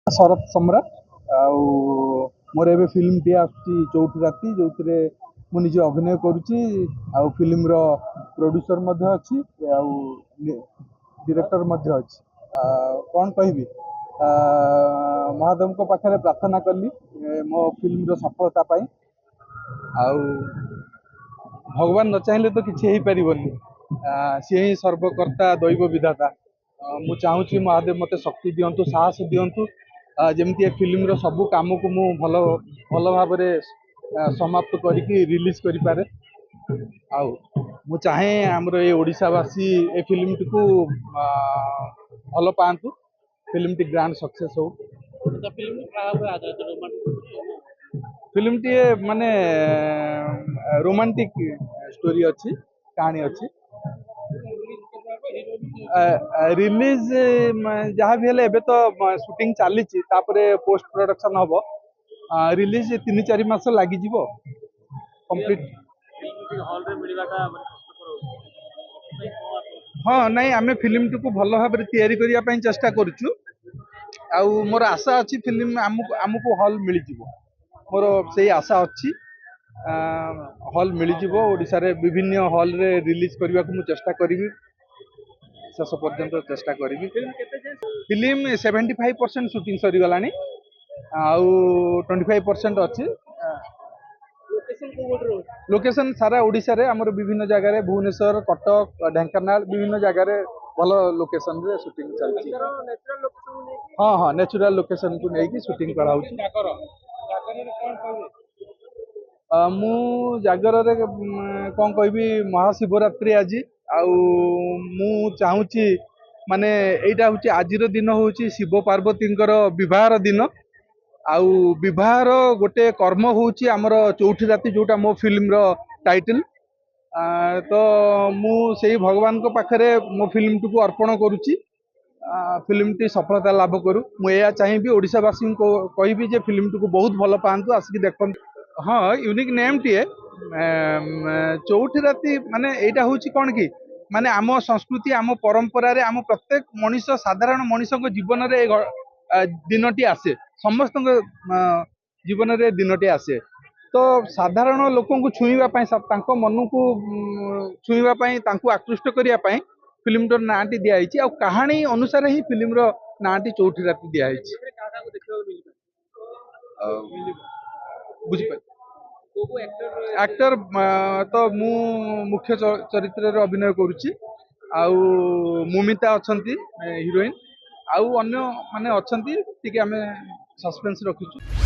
शरत सम्राट आउ मोर एबे फिल्म टी आसी चौठी राति जो मु निजे अभिनय करुच्ची आउ फिल्म रो प्रोड्यूसर मध्य अच्छी आउ डायरेक्टर मध्य अच्छी कौन कहबी महादेव को पाखे प्रार्थना कली मो फिल्म रो सफलता पाई आउ भगवान न चाहिए तो किसी हो पारनि सी ही सर्वकर्ता दैव विधाता मु चाहूँगी महादेव मते शक्ति दिंतु साहस दिंतु जमी ए फिल्म रो सबू कम को मु भल भल भाव समाप्त करके रिलीज करि पारे आउ मु चाहे आमर ये ओडिशावासी ए फिल्म टी को भल पातु फिल्म टी ग्रांड सक्सेस हो फिल्म टी माने रोमांटिक स्टोरी अच्छी कहानी अच्छी रिलीज जहाँ भी हेले तो शूटिंग चली पोस्ट प्रोडक्शन हम रिलीज 3-4 मास लगी कंप्लीट हाँ नहीं आम फिल्म टी को भल भाव या चेष्टा करुचु आउ मोर आशा अच्छी फिल्म आमको हॉल मिल मोर से आशा अच्छी हॉल मिल ओडिशा रे विभिन्न हॉल रे रिलीज करने को चेष्टा करी शेष पर्यंत चेष्टा करी फिल्म 75% शूटिंग सरी गला आउ 25% अच्छी लोकेशन सारा ओडिशा रे हमर विभिन्न जगह रे भुवनेश्वर कटक ढेंकानाल विभिन्न जगह रे भल लोकेशन रे शूटिंग चलती हाँ हाँ नेचुरल लोकेशन को लेकिन शूटिंग करा मु जागर रे कौन कहबी महाशिवरात्रि आज आउ मु चाहूँगी माने एटा हूँ आज दिन हूँ शिव पार्वती विवाह दिन आउ विवाहर गोटे कर्म हूँ आमर चौठी राति जोटा मो फिल्म रो टाइटल तो मु से भगवान को पाखरे मो फिल्म टी को अर्पण करुच्ची फिल्म टी सफलता लाभ करू मुझे चाहिए ओडिशावासी को कहबी जे फिल्म टी को बहुत भल पातु आसिक देख हाँ यूनिक नेम टीए चौठी राति माने एटा हूँ कौन कि माने आम संस्कृति आम परंपरा रे आम प्रत्येक मनीष साधारण मनीष जीवन रे दिनटी आसे समस्त जीवन रे दिनटी आसे तो साधारण लोक छुईवा मन को छुईवा आकृष्ट करने फिल्म रो नाटी दिखाई आ कहानी अनुसार ही फिल्म रो नाटी चौठी राति दिखाई बुझिपार एक्टर तो मु मुख्य चरित्र रे अभिनय करुच्ची आउ मुमिता अछंती हीरोइन आउ अन्य माने अछंती टिके आमे सस्पेंस रखिछु।